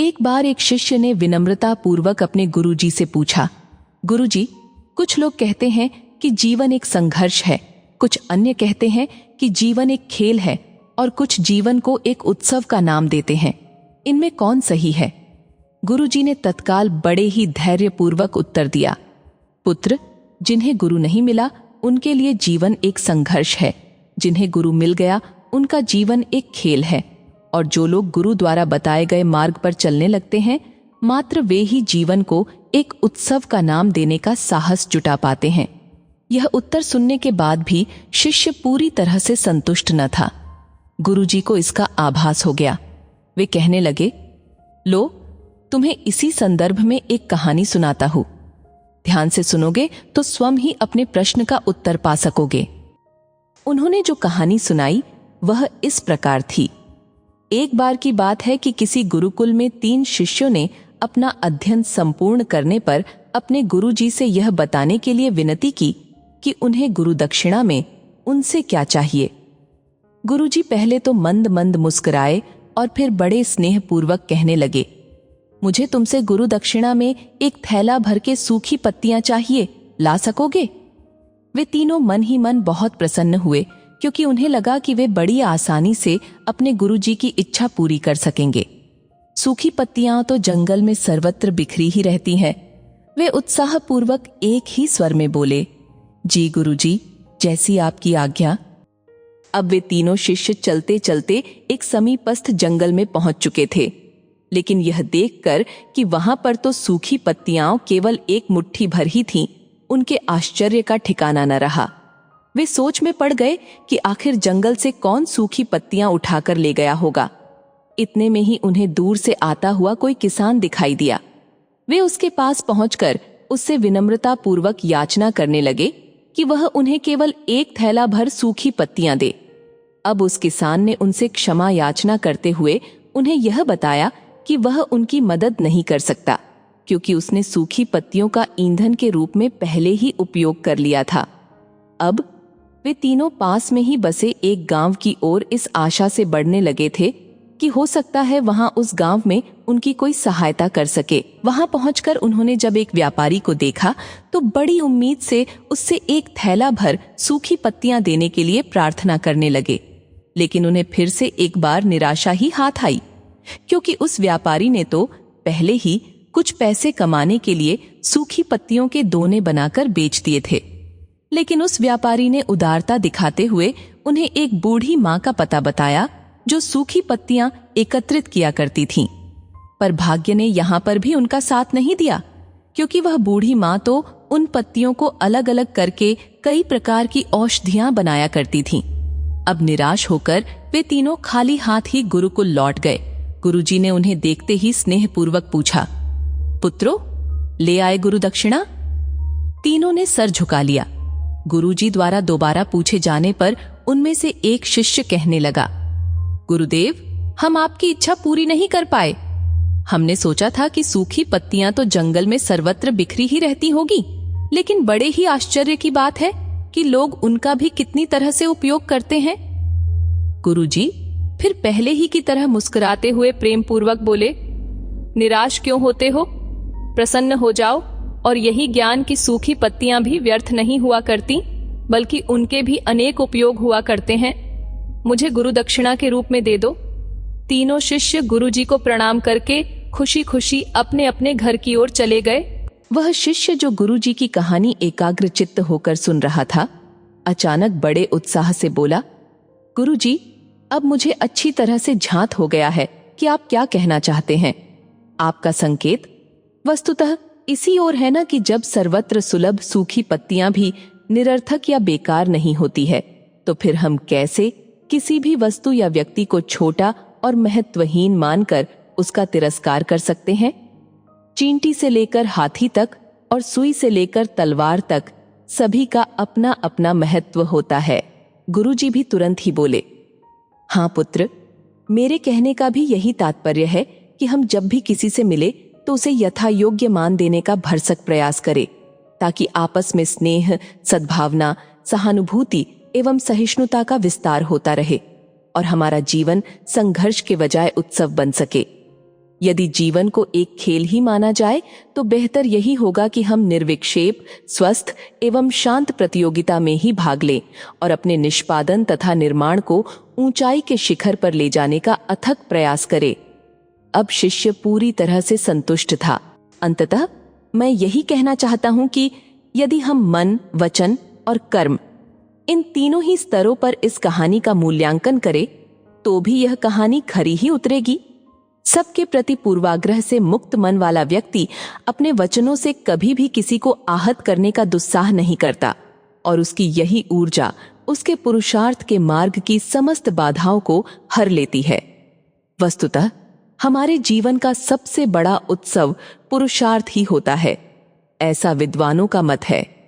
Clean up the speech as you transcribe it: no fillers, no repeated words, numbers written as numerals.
एक बार एक शिष्य ने विनम्रता पूर्वक अपने गुरुजी से पूछा, गुरुजी, कुछ लोग कहते हैं कि जीवन एक संघर्ष है, कुछ अन्य कहते हैं कि जीवन एक खेल है और कुछ जीवन को एक उत्सव का नाम देते हैं। इनमें कौन सही है? गुरुजी ने तत्काल बड़े ही धैर्यपूर्वक उत्तर दिया, पुत्र, जिन्हें गुरु नहीं मिला उनके लिए जीवन एक संघर्ष है, जिन्हें गुरु मिल गया उनका जीवन एक खेल है, और जो लोग गुरु द्वारा बताए गए मार्ग पर चलने लगते हैं मात्र वे ही जीवन को एक उत्सव का नाम देने का साहस जुटा पाते हैं। यह उत्तर सुनने के बाद भी शिष्य पूरी तरह से संतुष्ट न था। गुरुजी को इसका आभास हो गया। वे कहने लगे, लो, तुम्हें इसी संदर्भ में एक कहानी सुनाता हूं। ध्यान से सुनोगे तो स्वयं ही अपने प्रश्न का उत्तर पा सकोगे। उन्होंने जो कहानी सुनाई वह इस प्रकार थी। एक बार की बात है कि किसी गुरुकुल में 3 शिष्यों ने अपना अध्ययन संपूर्ण करने पर अपने गुरुजी से यह बताने के लिए विनती की कि उन्हें गुरु दक्षिणा में उनसे क्या चाहिए। गुरुजी पहले तो मंद मंद मुस्कुराए और फिर बड़े स्नेहपूर्वक कहने लगे, मुझे तुमसे गुरु दक्षिणा में एक थैला भर के सूखी पत्तियां चाहिए, ला सकोगे? वे तीनों मन ही मन बहुत प्रसन्न हुए, क्योंकि उन्हें लगा कि वे बड़ी आसानी से अपने गुरुजी की इच्छा पूरी कर सकेंगे। सूखी पत्तियां तो जंगल में सर्वत्र बिखरी ही रहती हैं। वे उत्साहपूर्वक एक ही स्वर में बोले, जी गुरुजी, जैसी आपकी आज्ञा। अब वे तीनों शिष्य चलते चलते एक समीपस्थ जंगल में पहुंच चुके थे, लेकिन यह देखकर कि वहां पर तो सूखी पत्तियां केवल एक मुट्ठी भर ही थीं, उनके आश्चर्य का ठिकाना न रहा। वे सोच में पड़ गए कि आखिर जंगल से कौन सूखी पत्तियां उठाकर ले गया होगा। इतने में ही उन्हें दूर से आता हुआ कोई किसान दिखाई दिया। वे उसके पास पहुंचकर उससे विनम्रता पूर्वक याचना करने लगे कि वह उन्हें केवल एक थैला भर सूखी पत्तियां दे। अब उस किसान ने उनसे क्षमा याचना करते हुए उन्हें यह बताया कि वह उनकी मदद नहीं कर सकता, क्योंकि उसने सूखी पत्तियों का ईंधन के रूप में पहले ही उपयोग कर लिया था। अब वे तीनों पास में ही बसे एक गांव की ओर इस आशा से बढ़ने लगे थे कि हो सकता है वहां उस गांव में उनकी कोई सहायता कर सके। वहां पहुंचकर उन्होंने जब एक व्यापारी को देखा तो बड़ी उम्मीद से उससे एक थैला भर सूखी पत्तियां देने के लिए प्रार्थना करने लगे, लेकिन उन्हें फिर से एक बार निराशा ही हाथ आई, क्योंकि उस व्यापारी ने तो पहले ही कुछ पैसे कमाने के लिए सूखी पत्तियों के दोने बनाकर बेच दिए थे। लेकिन उस व्यापारी ने उदारता दिखाते हुए उन्हें एक बूढ़ी माँ का पता बताया जो सूखी पत्तियां एकत्रित किया करती थीं। पर भाग्य ने यहाँ पर भी उनका साथ नहीं दिया, क्योंकि वह बूढ़ी माँ तो उन पत्तियों को अलग अलग करके कई प्रकार की औषधियां बनाया करती थीं। अब निराश होकर वे तीनों खाली हाथ ही गुरुकुल लौट गए। गुरुजी ने उन्हें देखते ही स्नेहपूर्वक पूछा, पुत्रों, ले आए गुरु दक्षिणा? तीनों ने सर झुका लिया। गुरुजी द्वारा दोबारा पूछे जाने पर उनमें से एक शिष्य कहने लगा, गुरुदेव, हम आपकी इच्छा पूरी नहीं कर पाए। हमने सोचा था कि सूखी पत्तियां तो जंगल में सर्वत्र बिखरी ही रहती होगी, लेकिन बड़े ही आश्चर्य की बात है कि लोग उनका भी कितनी तरह से उपयोग करते हैं। गुरुजी फिर पहले ही की तरह मुस्कुराते हुए प्रेम पूर्वक बोले, निराश क्यों होते हो? प्रसन्न हो जाओ, और यही ज्ञान की सूखी पत्तियां भी व्यर्थ नहीं हुआ करती, बल्कि उनके भी अनेक उपयोग हुआ करते हैं। मुझे गुरु दक्षिणा के रूप में दे दो। तीनों शिष्य गुरुजी को प्रणाम करके खुशी खुशी अपने अपने घर की ओर चले गए। वह शिष्य जो गुरुजी की कहानी एकाग्रचित्त होकर सुन रहा था, अचानक बड़े उत्साह से बोला, गुरुजी, अब मुझे अच्छी तरह से झांत हो गया है कि आप क्या कहना चाहते हैं। आपका संकेत वस्तुतः इसी ओर है ना कि जब सर्वत्र सुलभ सूखी पत्तियां भी निरर्थक या बेकार नहीं होती है, तो फिर हम कैसे किसी भी वस्तु या व्यक्ति को छोटा और महत्वहीन मानकर उसका तिरस्कार कर सकते हैं। चींटी से लेकर हाथी तक और सुई से लेकर तलवार तक सभी का अपना अपना महत्व होता है। गुरुजी भी तुरंत ही बोले, हाँ पुत्र, मेरे कहने का भी यही तात्पर्य है कि हम जब भी किसी से मिले तो उसे यथा योग्य मान देने का भरसक प्रयास करें, ताकि आपस में स्नेह, सद्भावना, सहानुभूति एवं सहिष्णुता का विस्तार होता रहे और हमारा जीवन संघर्ष के बजाय उत्सव बन सके। यदि जीवन को एक खेल ही माना जाए तो बेहतर यही होगा कि हम निर्विक्षेप, स्वस्थ एवं शांत प्रतियोगिता में ही भाग लें और अपने निष्पादन तथा निर्माण को ऊंचाई के शिखर पर ले जाने का अथक प्रयास करें। अब शिष्य पूरी तरह से संतुष्ट था। अंततः मैं यही कहना चाहता हूं कि यदि हम मन, वचन और कर्म, इन तीनों ही स्तरों पर इस कहानी का मूल्यांकन करें तो भी यह कहानी खरी ही उतरेगी। सबके प्रति पूर्वाग्रह से मुक्त मन वाला व्यक्ति अपने वचनों से कभी भी किसी को आहत करने का दुस्साह नहीं करता और उसकी यही ऊर्जा उसके पुरुषार्थ के मार्ग की समस्त बाधाओं को हर लेती है। वस्तुतः हमारे जीवन का सबसे बड़ा उत्सव पुरुषार्थ ही होता है, ऐसा विद्वानों का मत है।